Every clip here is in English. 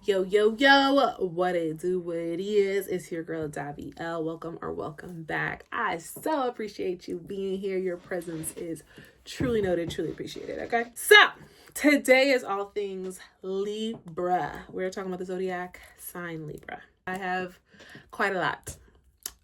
Yo, yo, yo, what it do, what it is. It's your girl, Davy L. Welcome back. I so appreciate you being here. Your presence is truly noted, truly appreciated, okay? So, today is all things Libra. We're talking about the Zodiac sign Libra. I have quite a lot.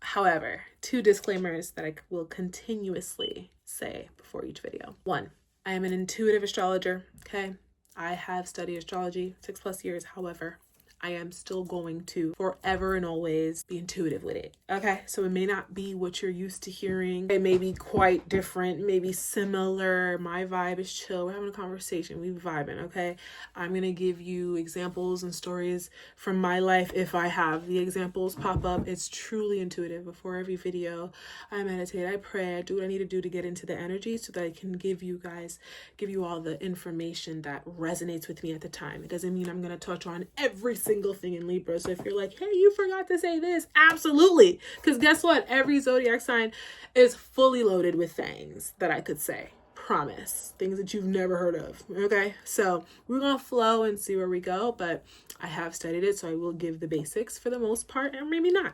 However, two disclaimers that I will continuously say before each video. One, I am an intuitive astrologer, okay? I have studied astrology 6+ years. However, I am still going to forever and always be intuitive with it. Okay, so it may not be what you're used to hearing. It may be quite different, maybe similar. My vibe is chill. We're having a conversation. We vibing, okay? I'm going to give you examples and stories from my life if I have the examples pop up. It's truly intuitive. Before every video, I meditate, I pray, I do what I need to do to get into the energy so that I can give you all the information that resonates with me at the time. It doesn't mean I'm going to touch on every single thing in Libra. So if you're like, hey, you forgot to say this, absolutely. Because guess what? Every zodiac sign is fully loaded with things that I could say. Promise. Things that you've never heard of. Okay? So we're going to flow and see where we go. But I have studied it, so I will give the basics for the most part, and maybe not.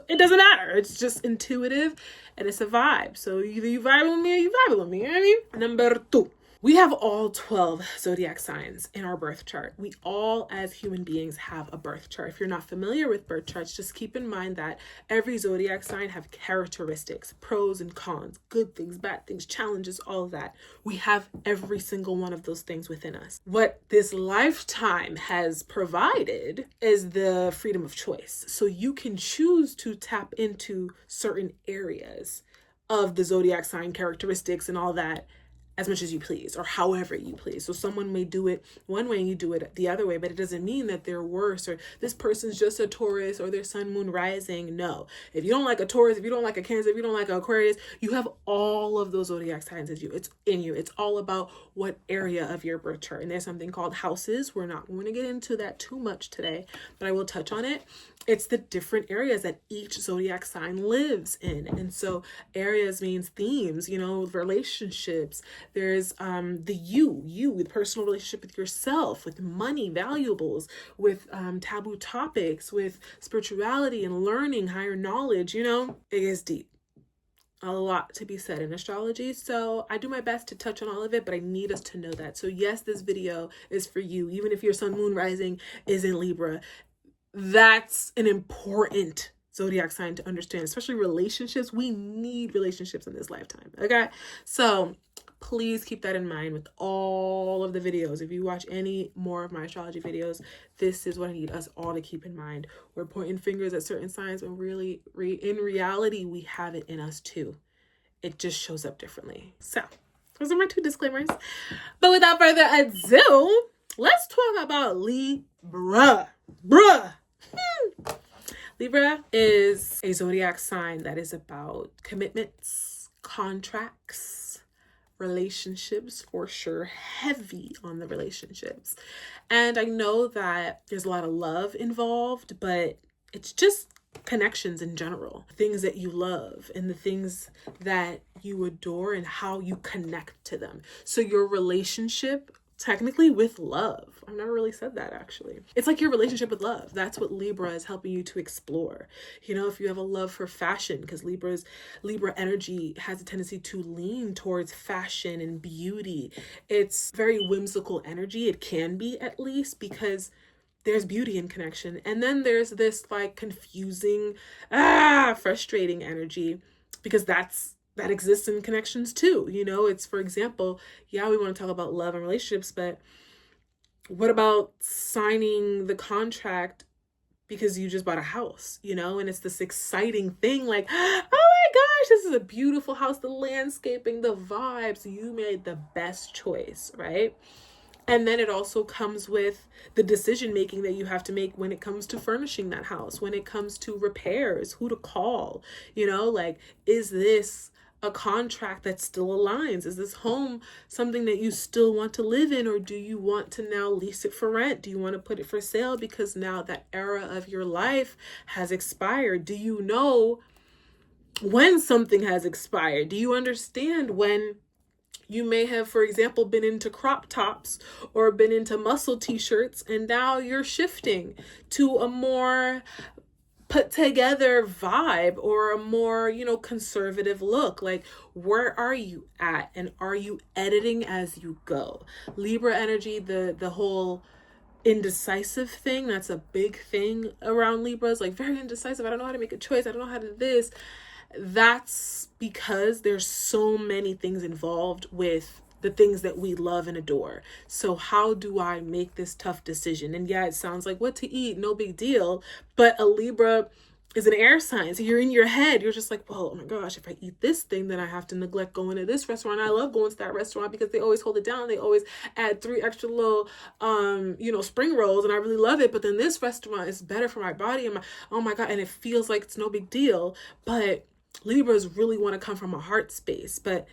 It doesn't matter. It's just intuitive, and it's a vibe. So either you vibe with me or you vibe with me. You know what I mean? Number 2. We have all 12 zodiac signs in our birth chart. We all, as human beings, have a birth chart. If you're not familiar with birth charts, just keep in mind that every zodiac sign have characteristics, pros and cons, good things, bad things, challenges, all of that. We have every single one of those things within us. What this lifetime has provided is the freedom of choice. So you can choose to tap into certain areas of the zodiac sign characteristics and all that as much as you please, or however you please. So someone may do it one way and you do it the other way, but it doesn't mean that they're worse or this person's just a Taurus or their sun, moon, rising. No. If you don't like a Taurus, if you don't like a Cancer, if you don't like an Aquarius, you have all of those zodiac signs as you. It's in you. It's all about what area of your birth chart. And there's something called houses. We're not going to get into that too much today, but I will touch on it. It's the different areas that each zodiac sign lives in. And so areas means themes, relationships. There's the personal relationship with yourself, with money, valuables, with taboo topics, with spirituality and learning, higher knowledge, it gets deep. A lot to be said in astrology. So I do my best to touch on all of it, but I need us to know that. So yes, this video is for you. Even if your sun, moon, rising is in Libra, that's an important zodiac sign to understand, especially relationships. We need relationships in this lifetime. Okay. So please keep that in mind with all of the videos. If you watch any more of my astrology videos, this is what I need us all to keep in mind. We're pointing fingers at certain signs, but really, in reality, we have it in us too. It just shows up differently. So those are my two disclaimers. But without further ado, let's talk about Libra. Libra is a zodiac sign that is about commitments, contracts, relationships, for sure, heavy on the relationships. And I know that there's a lot of love involved, but it's just connections in general, things that you love and the things that you adore and how you connect to them. So your relationship technically with love. I've never really said that actually. It's like your relationship with love. That's what Libra is helping you to explore. If you have a love for fashion, because Libra energy has a tendency to lean towards fashion and beauty. It's very whimsical energy. It can be, at least, because there's beauty in connection. And then there's this like confusing, frustrating energy, because that exists in connections too. It's, for example, we want to talk about love and relationships, but what about signing the contract because you just bought a house, and it's this exciting thing like, oh my gosh, this is a beautiful house, the landscaping, the vibes, you made the best choice, right? And then it also comes with the decision making that you have to make when it comes to furnishing that house, when it comes to repairs, who to call, is this a contract that still aligns? Is this home something that you still want to live in, or do you want to now lease it for rent? Do you want to put it for sale because now that era of your life has expired? Do you know when something has expired? Do you understand when You may have, for example, been into crop tops or been into muscle t-shirts, and now you're shifting to a more put together vibe or a more, conservative look. Like, where are you at? And are you editing as you go? Libra energy, the whole indecisive thing, that's a big thing around Libras, like very indecisive. I don't know how to make a choice. I don't know how to do this. That's because there's so many things involved with the things that we love and adore. So how do I make this tough decision? And yeah, it sounds like what to eat, no big deal. But a Libra is an air sign. So you're in your head. You're just like, well, oh my gosh, if I eat this thing, then I have to neglect going to this restaurant. I love going to that restaurant because they always hold it down. They always add 3 extra little, spring rolls, and I really love it. But then this restaurant is better for my body and oh my God. And it feels like it's no big deal. But Libras really want to come from a heart space, but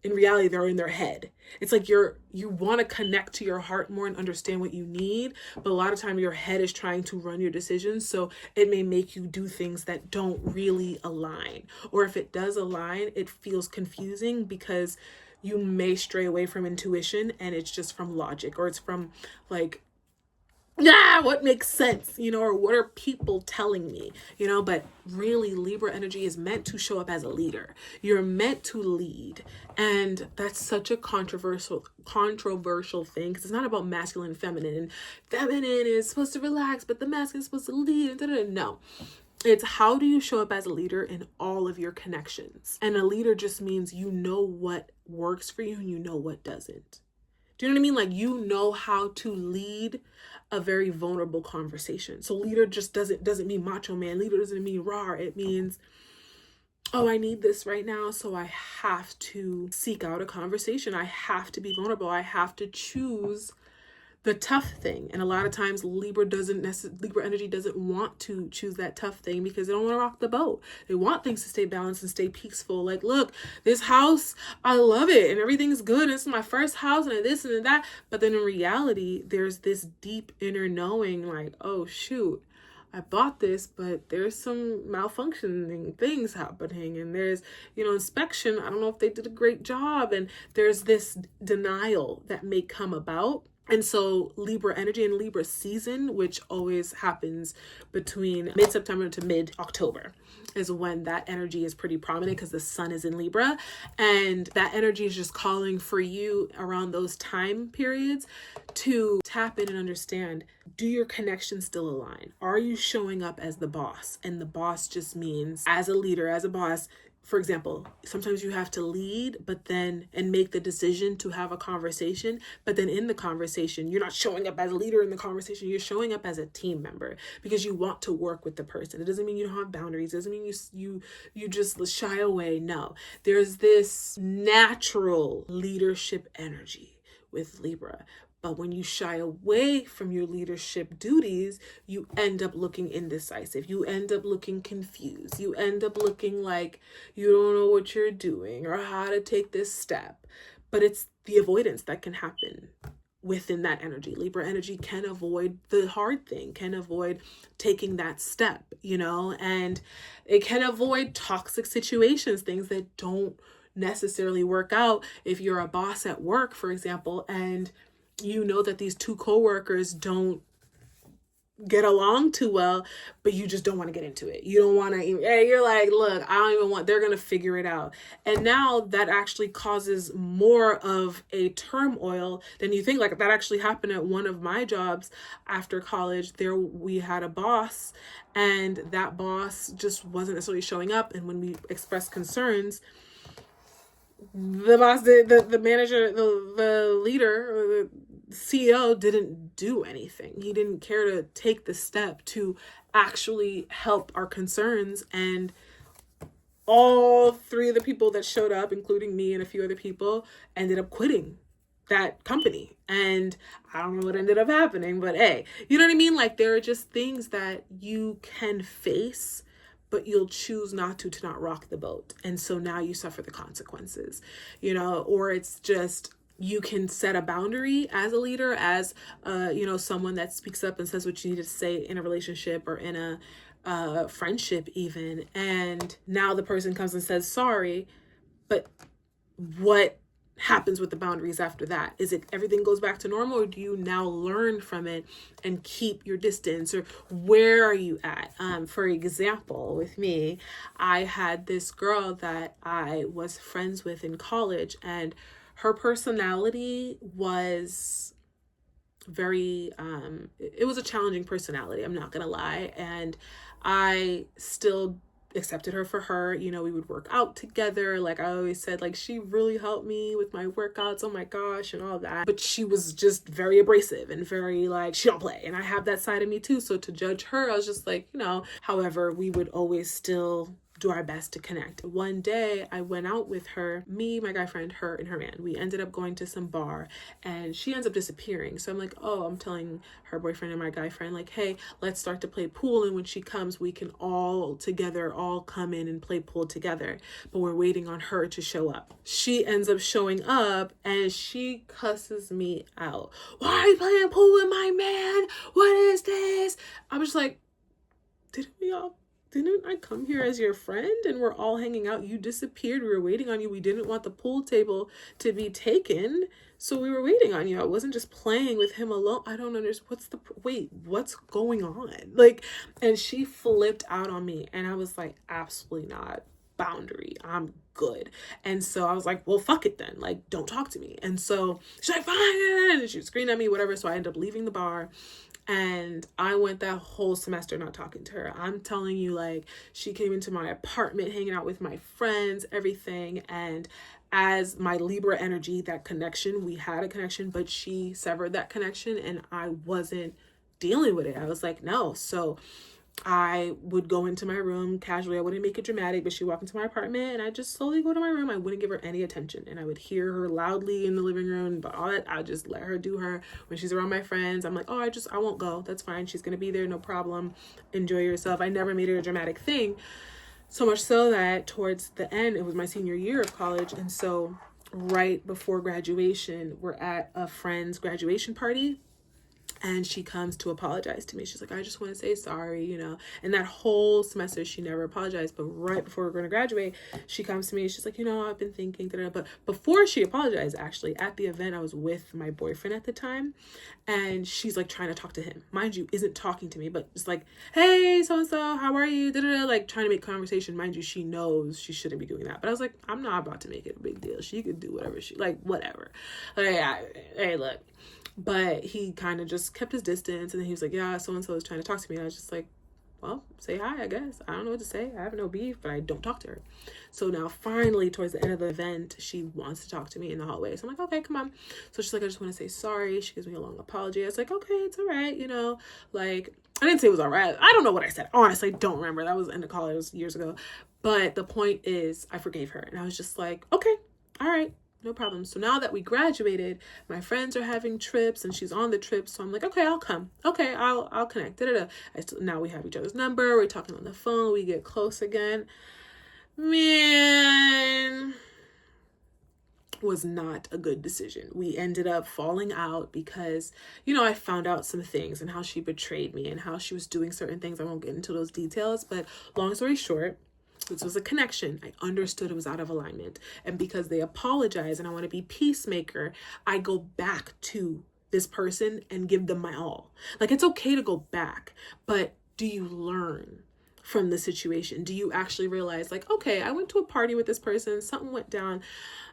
in reality, they're in their head. It's like you want to connect to your heart more and understand what you need, but a lot of time your head is trying to run your decisions, so it may make you do things that don't really align. Or if it does align, it feels confusing because you may stray away from intuition and it's just from logic, or it's from like, what makes sense, or what are people telling me, but really Libra energy is meant to show up as a leader. You're meant to lead. And that's such a controversial thing, because it's not about masculine and feminine. And feminine is supposed to relax, but the masculine is supposed to lead. No. It's how do you show up as a leader in all of your connections? And a leader just means you know what works for you and you know what doesn't. Do you know what I mean? Like, you know how to lead a very vulnerable conversation. So leader just doesn't mean macho man. Leader doesn't mean raw. It means, oh, I need this right now, so I have to seek out a conversation. I have to be vulnerable. I have to choose the tough thing. And a lot of times Libra energy doesn't want to choose that tough thing because they don't want to rock the boat. They want things to stay balanced and stay peaceful. Like, look, this house, I love it and everything's good. This is my first house and this and that. But then in reality, there's this deep inner knowing like, oh shoot, I bought this, but there's some malfunctioning things happening, and there's, inspection. I don't know if they did a great job. And there's this denial that may come about. And so Libra energy and Libra season, which always happens between mid-September to mid-October, is when that energy is pretty prominent because the sun is in Libra. And that energy is just calling for you around those time periods to tap in and understand, do your connections still align? Are you showing up as the boss? And the boss just means as a leader, as a boss. For example, sometimes you have to lead, and make the decision to have a conversation, but then in the conversation, you're not showing up as a leader in the conversation, you're showing up as a team member because you want to work with the person. It doesn't mean you don't have boundaries. It doesn't mean you just shy away. No, there's this natural leadership energy with Libra. But when you shy away from your leadership duties, you end up looking indecisive. You end up looking confused. You end up looking like you don't know what you're doing or how to take this step. But it's the avoidance that can happen within that energy. Libra energy can avoid the hard thing, can avoid taking that step, and it can avoid toxic situations, things that don't necessarily work out. If you're a boss at work, for example, and you know that these 2 coworkers don't get along too well, but you just don't want to get into it. You don't want to, you're like, look, I don't even want, they're going to figure it out. And now that actually causes more of a turmoil than you think. Like, that actually happened at one of my jobs after college. We had a boss, and that boss just wasn't necessarily showing up. And when we expressed concerns, the boss, the manager, the leader, or the CEO didn't do anything. He didn't care to take the step to actually help our concerns. And all 3 of the people that showed up, including me and a few other people, ended up quitting that company. And I don't know what ended up happening, but hey, you know what I mean? Like, there are just things that you can face, but you'll choose not to not rock the boat. And so now you suffer the consequences, or it's just, you can set a boundary as a leader, as, someone that speaks up and says what you need to say in a relationship or in a friendship even. And now the person comes and says sorry, but what happens with the boundaries after that? Is it everything goes back to normal, or do you now learn from it and keep your distance, or where are you at? For example, with me, I had this girl that I was friends with in college, and her personality was very it was a challenging personality, I'm not gonna lie, and I still accepted her for her. You know, we would work out together. Like I always said, like she really helped me with my workouts, oh my gosh, and all that. But she was just very abrasive and very like, she don't play. And I have that side of me too. So to judge her, I was just like, you know, however, we would always still do our best to connect. One day I went out with her, me, my guy friend, her, and her man. We ended up going to some bar, and she ends up disappearing. So I'm like, oh, I'm telling her boyfriend and my guy friend, like, hey, let's start to play pool. And when she comes, we can all together, all come in and play pool together. But we're waiting on her to show up. She ends up showing up and she cusses me out. Why are you playing pool with my man? What is this? I was like, didn't I come here as your friend and we're all hanging out? You disappeared. We were waiting on you. We didn't want the pool table to be taken, so we were waiting on you. I wasn't just playing with him alone. I don't understand. What's going on? Like, and she flipped out on me, and I was like, absolutely not. Boundary. I'm good. And so I was like, well, fuck it then. Like, don't talk to me. And so she's like, fine. And she was screaming at me, whatever. So I ended up leaving the bar. And I went that whole semester not talking to her. I'm telling you, like, she came into my apartment, hanging out with my friends, everything. And as my Libra energy, that connection, we had a connection, but she severed that connection and I wasn't dealing with it. I was like, no. So I would go into my room casually. I wouldn't make it dramatic, but she'd walk into my apartment and I'd just slowly go to my room. I wouldn't give her any attention, and I would hear her loudly in the living room, but all that, I'd just let her do her. When she's around my friends, I'm like, oh, I won't go. That's fine. She's going to be there. No problem. Enjoy yourself. I never made it a dramatic thing. So much so that towards the end, it was my senior year of college. And so right before graduation, we're at a friend's graduation party. And she comes to apologize to me. She's like, I just want to say sorry, you know. And that whole semester, she never apologized. But right before we're going to graduate, she comes to me. She's like, you know, I've been thinking. But before she apologized, actually, at the event, I was with my boyfriend at the time. And she's like trying to talk to him. Mind you, isn't talking to me, but just like, hey, so-and-so, how are you? Da-da-da, like trying to make conversation. Mind you, she knows she shouldn't be doing that. But I was like, I'm not about to make it a big deal. She could do whatever whatever. Like, hey, look. But he kind of just kept his distance, and then he was like, yeah, so-and-so is trying to talk to me. And I was just like, well, say hi, I guess. I don't know what to say. I have no beef, but I don't talk to her. So now finally, towards the end of the event, she wants to talk to me in the hallway. So I'm like, okay, come on. So she's like, I just want to say sorry. She gives me a long apology. I was like, okay, it's all right. You know, like, I didn't say it was all right. I don't know what I said. Honestly, I don't remember. That was in the college. It was years ago. But the point is, I forgave her. And I was just like, okay, all right. No problem. So now that we graduated, my friends are having trips and she's on the trip. So I'm like, okay, I'll come. Okay, I'll connect. Now we have each other's number. We're talking on the phone. We get close again. Man, was not a good decision. We ended up falling out because, you know, I found out some things and how she betrayed me and how she was doing certain things. I won't get into those details, but long story short, this was a connection. I understood it was out of alignment. And because they apologize and I want to be peacemaker, I go back to this person and give them my all. Like, it's okay to go back, but do you learn from the situation? Do you actually realize, like, okay, I went to a party with this person, something went down.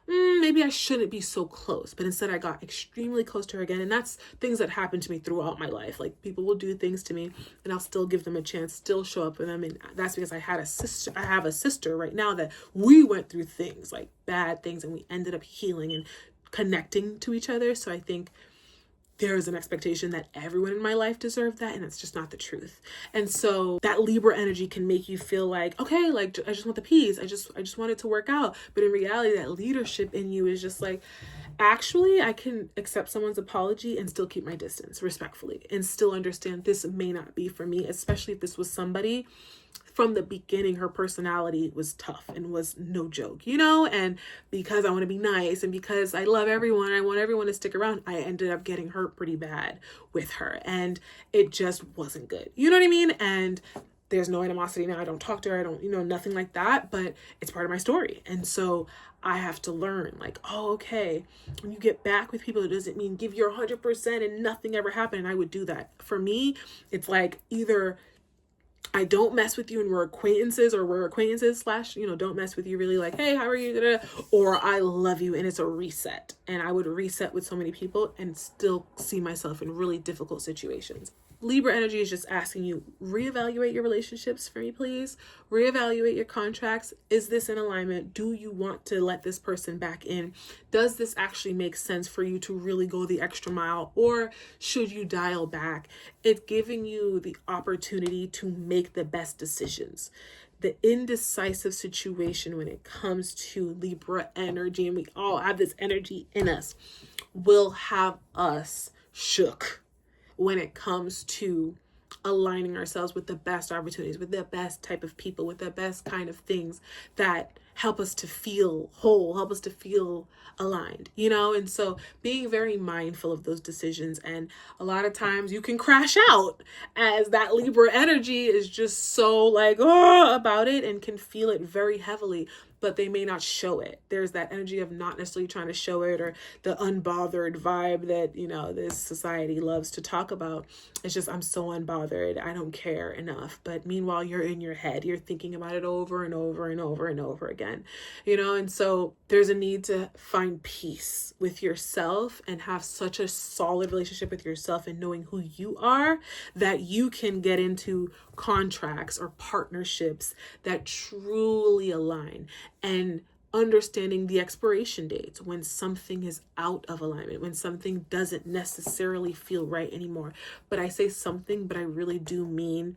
Maybe I shouldn't be so close, but instead I got extremely close to her again. And that's things that happen to me throughout my life. Like, people will do things to me and I'll still give them a chance, still show up for them. And that's because I have a sister right now that we went through things, like bad things, and we ended up healing and connecting to each other. So I think there is an expectation that everyone in my life deserved that, and that's just not the truth. And so that Libra energy can make you feel like, okay, like, I just want the peace. I just want it to work out. But in reality, that leadership in you is just like, actually, I can accept someone's apology and still keep my distance respectfully and still understand this may not be for me, especially if this was somebody from the beginning, her personality was tough and was no joke, you know? And because I want to be nice and because I love everyone, I want everyone to stick around, I ended up getting hurt pretty bad with her. And it just wasn't good. You know what I mean? And there's no animosity now. I don't talk to her. I don't, nothing like that, but it's part of my story. And so I have to learn, like, oh, okay, when you get back with people, it doesn't mean give your 100% and nothing ever happened. And I would do that. For me, it's like either I don't mess with you and we're acquaintances, or we're acquaintances / don't mess with you really, like, hey, how are you? Da-da-da. Or I love you and it's a reset. And I would reset with so many people and still see myself in really difficult situations. Libra energy is just asking you, reevaluate your relationships for me, please. Reevaluate your contracts. Is this in alignment? Do you want to let this person back in? Does this actually make sense for you to really go the extra mile, or should you dial back? It's giving you the opportunity to make the best decisions. The indecisive situation when it comes to Libra energy, and we all have this energy in us, will have us shook when it comes to aligning ourselves with the best opportunities, with the best type of people, with the best kind of things that help us to feel whole, help us to feel aligned, And so being very mindful of those decisions. And a lot of times you can crash out as that Libra energy is just so like, oh, about it, and can feel it very heavily, but they may not show it. There's that energy of not necessarily trying to show it, or the unbothered vibe that, this society loves to talk about. It's just, I'm so unbothered. I don't care enough. But meanwhile, you're in your head. You're thinking about it over and over and over and over again, and so there's a need to find peace with yourself and have such a solid relationship with yourself and knowing who you are, that you can get into contracts or partnerships that truly align, and understanding the expiration dates when something is out of alignment, when something doesn't necessarily feel right anymore. But I say something, but I really do mean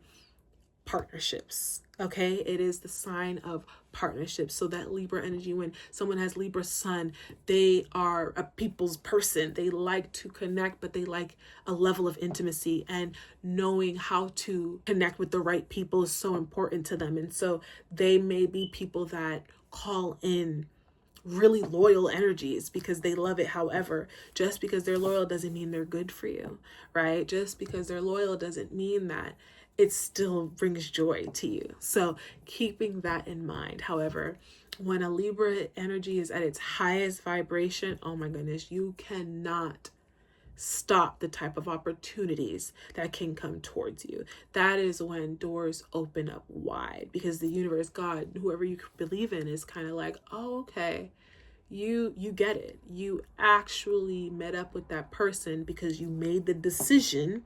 partnerships. Okay, it is the sign of partnerships. So that Libra energy, when someone has Libra sun, they are a people's person. They like to connect, but they like a level of intimacy, and knowing how to connect with the right people is so important to them. And so they may be people that call in really loyal energies because they love it. However, just because they're loyal doesn't mean they're good for you, right? Just because they're loyal doesn't mean that it still brings joy to you. So keeping that in mind. However, when a Libra energy is at its highest vibration, oh my goodness, you cannot stop the type of opportunities that can come towards you. That is when doors open up wide, because the universe, God, whoever you believe in, is kind of like, oh, okay, you get it. You actually met up with that person because you made the decision.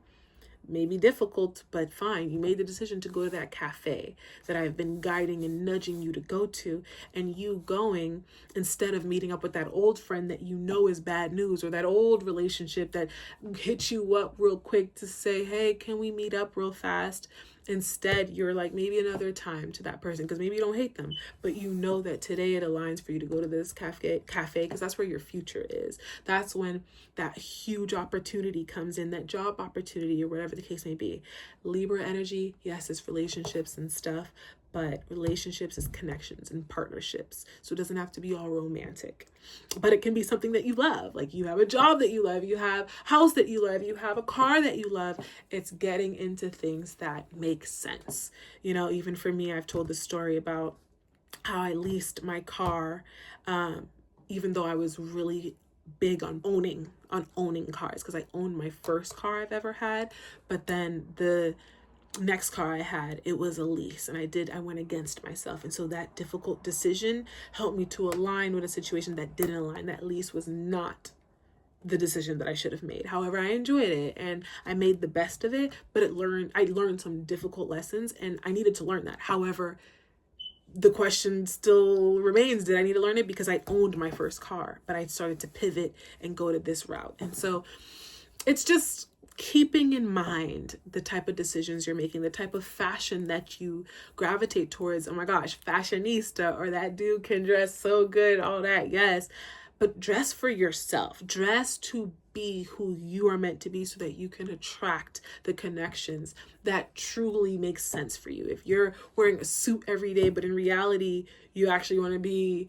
Maybe difficult, but fine. You made the decision to go to that cafe that I've been guiding and nudging you to go to, and you going instead of meeting up with that old friend that is bad news, or that old relationship that hit you up real quick to say, hey, can we meet up real fast? Instead, you're like, maybe another time to that person, because maybe you don't hate them, but that today it aligns for you to go to this cafe, because that's where your future is. That's when that huge opportunity comes in, that job opportunity, or whatever the case may be. Libra energy, yes, it's relationships and stuff, but relationships is connections and partnerships. So it doesn't have to be all romantic, but it can be something that you love. Like, you have a job that you love, you have a house that you love, you have a car that you love. It's getting into things that make sense. Even for me, I've told the story about how I leased my car, even though I was really big on owning cars, because I owned my first car I've ever had, but then the next car I had, it was a lease, and I went against myself. And so that difficult decision helped me to align with a situation that didn't align. That lease was not the decision that I should have made. However, I enjoyed it and I made the best of it, but I learned some difficult lessons, and I needed to learn that. However, the question still remains, did I need to learn it? Because I owned my first car, but I started to pivot and go to this route. And so it's just keeping in mind the type of decisions you're making, the type of fashion that you gravitate towards. Oh my gosh, fashionista, or that dude can dress so good, all that, yes. But dress for yourself. Dress to be who you are meant to be, so that you can attract the connections that truly make sense for you. If you're wearing a suit every day, but in reality, you actually want to be,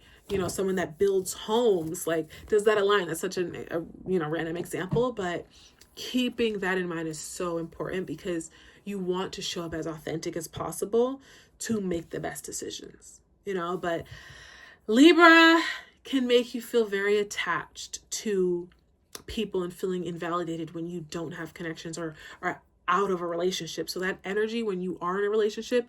someone that builds homes, like, does that align? That's such a random example, but keeping that in mind is so important, because you want to show up as authentic as possible to make the best decisions, but Libra can make you feel very attached to people and feeling invalidated when you don't have connections or are out of a relationship. So that energy, when you are in a relationship,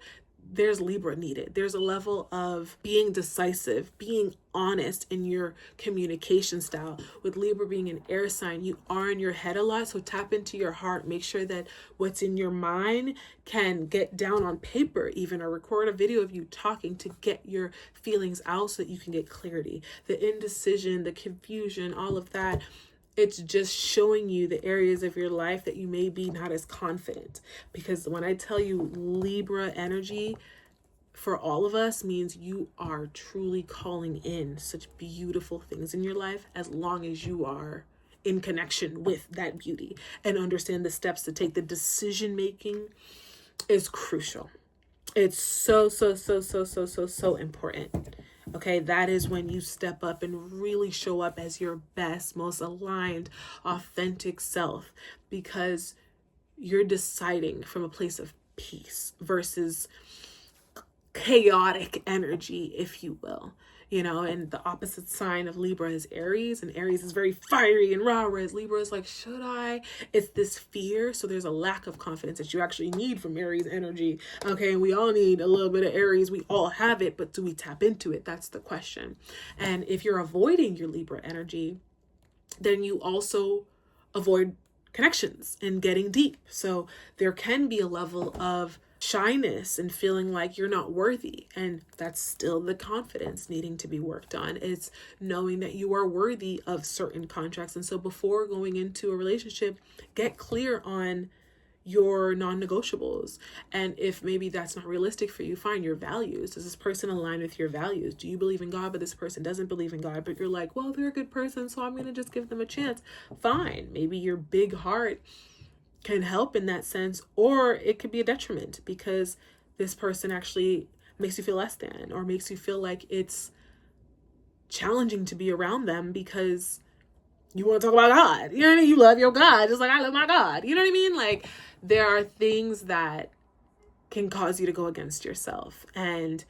there's Libra needed. There's a level of being decisive, being honest in your communication style. With Libra being an air sign, you are in your head a lot. So tap into your heart. Make sure that what's in your mind can get down on paper even, or record a video of you talking to get your feelings out so that you can get clarity. The indecision, the confusion, all of that, it's just showing you the areas of your life that you may be not as confident. Because when I tell you Libra energy for all of us means you are truly calling in such beautiful things in your life, as long as you are in connection with that beauty and understand the steps to take. The decision making is crucial. It's so important. Okay, that is when you step up and really show up as your best, most aligned, authentic self, because you're deciding from a place of peace versus chaotic energy, if you will. And the opposite sign of Libra is Aries, and Aries is very fiery and raw, whereas Libra is like, should I? It's this fear. So there's a lack of confidence that you actually need from Aries energy. Okay, and we all need a little bit of Aries. We all have it, but do we tap into it? That's the question. And if you're avoiding your Libra energy, then you also avoid connections and getting deep. So there can be a level of shyness and feeling like you're not worthy. And that's still the confidence needing to be worked on. It's knowing that you are worthy of certain contracts. And so before going into a relationship, get clear on your non-negotiables. And if maybe that's not realistic for you, find your values. Does this person align with your values? Do you believe in God, but this person doesn't believe in God, but you're like, well, they're a good person, so I'm going to just give them a chance. Fine. Maybe your big heart can help in that sense, or it could be a detriment because this person actually makes you feel less than, or makes you feel like it's challenging to be around them because you want to talk about God. You know what I mean? You love your God just like I love my God. You know what I mean? Like, there are things that can cause you to go against yourself. And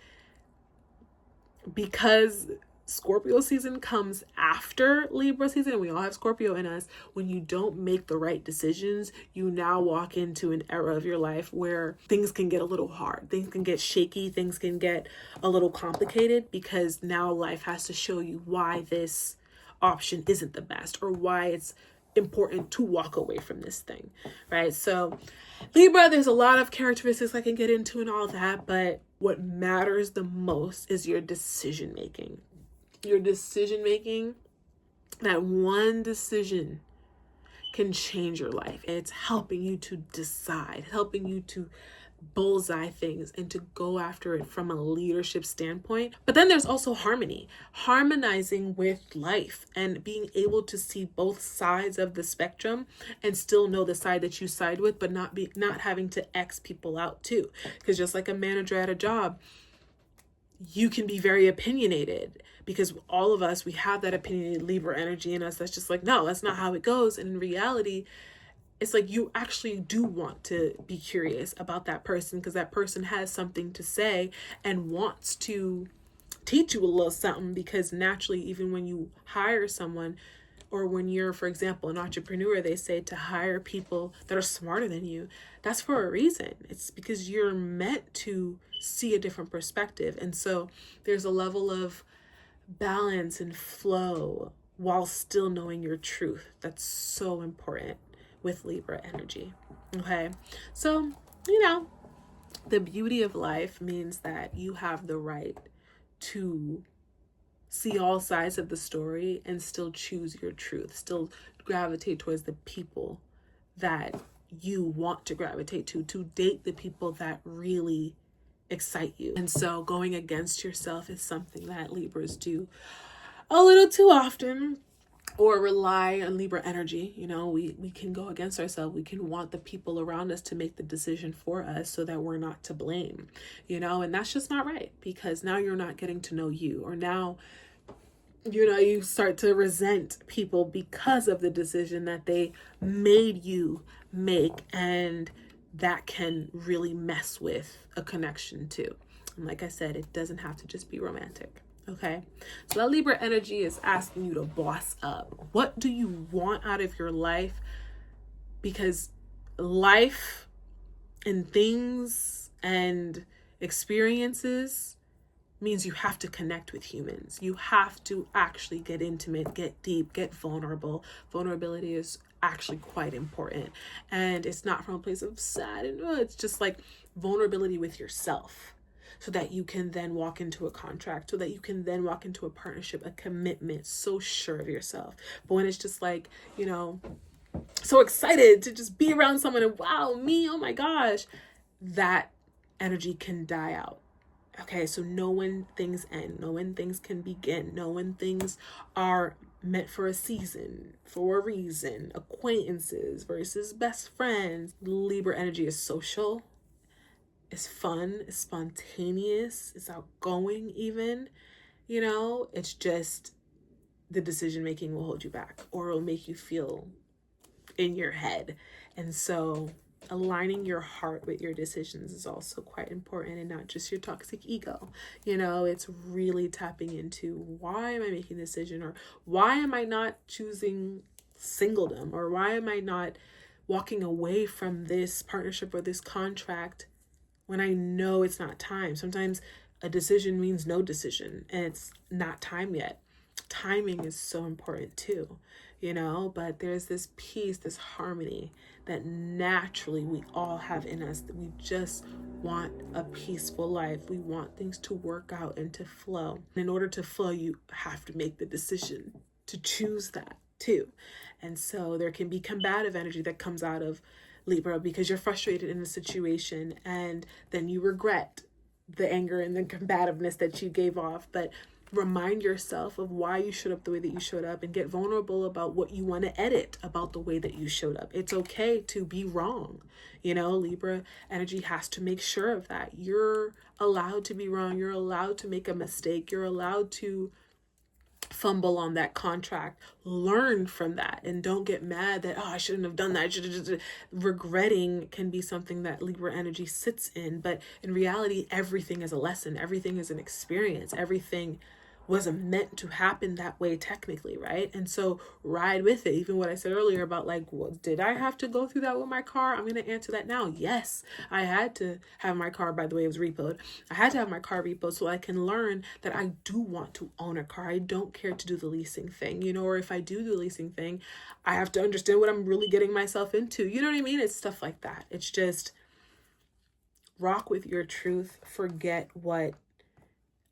because Scorpio season comes after Libra season, and we all have Scorpio in us, when you don't make the right decisions, you now walk into an era of your life where things can get a little hard, things can get shaky, things can get a little complicated, because now life has to show you why this option isn't the best, or why it's important to walk away from this thing, right? So Libra, there's a lot of characteristics I can get into and all that, but what matters the most is your decision making. Your decision making, that one decision can change your life. It's helping you to decide, helping you to bullseye things and to go after it from a leadership standpoint. But then there's also harmony, harmonizing with life and being able to see both sides of the spectrum and still know the side that you side with, but not having to X people out too. Because just like a manager at a job, you can be very opinionated, because all of us, we have that opinionated Libra energy in us that's just like, no, that's not how it goes. And in reality, it's like you actually do want to be curious about that person, because that person has something to say and wants to teach you a little something. Because naturally, even when you hire someone, or when you're, for example, an entrepreneur, they say to hire people that are smarter than you. That's for a reason. It's because you're meant to see a different perspective. And so there's a level of balance and flow while still knowing your truth. That's so important with Libra energy. Okay. So, the beauty of life means that you have the right to see all sides of the story and still choose your truth, still gravitate towards the people that you want to gravitate to date the people that really excite you. And so going against yourself is something that Libras do a little too often, or rely on Libra energy. We can go against ourselves. We can want the people around us to make the decision for us so that we're not to blame, and that's just not right, because now you're not getting to know you, or now, you start to resent people because of the decision that they made you make. And that can really mess with a connection too. And like I said, it doesn't have to just be romantic. Okay. So that Libra energy is asking you to boss up. What do you want out of your life? Because life and things and experiences means you have to connect with humans. You have to actually get intimate, get deep, get vulnerable. Vulnerability is actually quite important. And it's not from a place of sad and it's just like vulnerability with yourself, so that you can then walk into a contract, so that you can then walk into a partnership, a commitment, so sure of yourself. But when it's just like, you know, so excited to just be around someone and wow, me, oh my gosh, that energy can die out. Okay, so know when things end, know when things can begin, know when things are meant for a season, for a reason, acquaintances versus best friends. Libra energy is social, it's fun, it's spontaneous, it's outgoing even, you know, it's just the decision making will hold you back or it'll make you feel in your head. And so aligning your heart with your decisions is also quite important, and not just your toxic ego. You know, it's really tapping into, why am I making this decision, or why am I not choosing singledom, or why am I not walking away from this partnership or this contract when I know it's not time. Sometimes a decision means no decision and it's not time yet. Timing is so important too, you know, but there's this peace, this harmony that naturally we all have in us, that we just want a peaceful life. We want things to work out and to flow. In order to flow, you have to make the decision to choose that too. And so there can be combative energy that comes out of Libra because you're frustrated in a situation and then you regret the anger and the combativeness that you gave off. But remind yourself of why you showed up the way that you showed up, and get vulnerable about what you want to edit about the way that you showed up. It's okay to be wrong. You know, Libra energy has to make sure of that. You're allowed to be wrong. You're allowed to make a mistake. You're allowed to fumble on that contract. Learn from that and don't get mad that, oh, I shouldn't have done that. I should have just... Regretting can be something that Libra energy sits in, but in reality, everything is a lesson. Everything is an experience. Everything wasn't meant to happen that way technically, right? And so ride with it. Even what I said earlier about like, well, did I have to go through that with my car? I'm going to answer that now. Yes, I had to have my car, by the way, it was repoed. I had to have my car repoed so I can learn that I do want to own a car. I don't care to do the leasing thing, you know, or if I do the leasing thing, I have to understand what I'm really getting myself into. You know what I mean? It's stuff like that. It's just rock with your truth. Forget what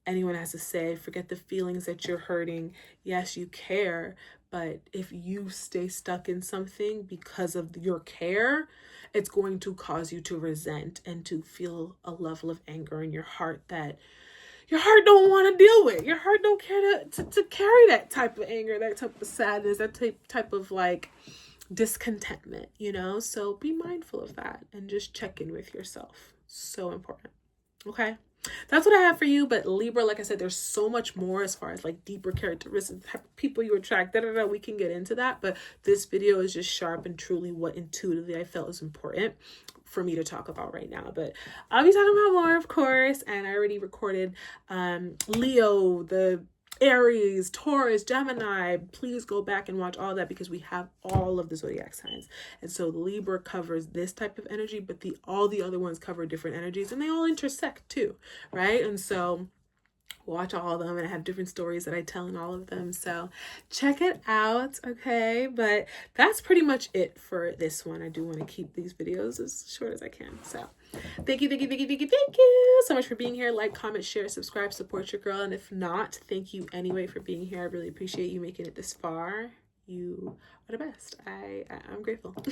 anyone has to say. Forget the feelings that you're hurting. Yes, you care, but if you stay stuck in something because of your care, it's going to cause you to resent and to feel a level of anger in your heart that your heart don't want to deal with. Your heart don't care to carry that type of anger, that type of sadness, that type of like discontentment, you know? So be mindful of that and just check in with yourself. So important. Okay. That's what I have for you. But Libra, like I said, there's so much more as far as like deeper characteristics, type of people you attract, we can get into that. But this video is just sharp and truly what intuitively I felt was important for me to talk about right now. But I'll be talking about more, of course. And I already recorded Leo, the Aries, Taurus, Gemini. Please go back and watch all that because we have all of the zodiac signs. And so Libra covers this type of energy, but all the other ones cover different energies and they all intersect too, right? And so watch all of them, and I have different stories that I tell in all of them. So check it out, okay? But that's pretty much it for this one. I do want to keep these videos as short as I can. So thank you so much for being here. Like, comment, share, subscribe, support your girl. And if not, thank you anyway for being here. I really appreciate you making it this far. You are the best. I'm grateful. All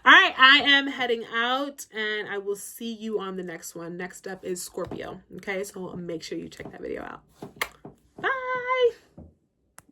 right, I am heading out and I will see you on the next one. Next up is Scorpio. Okay, so make sure you check that video out.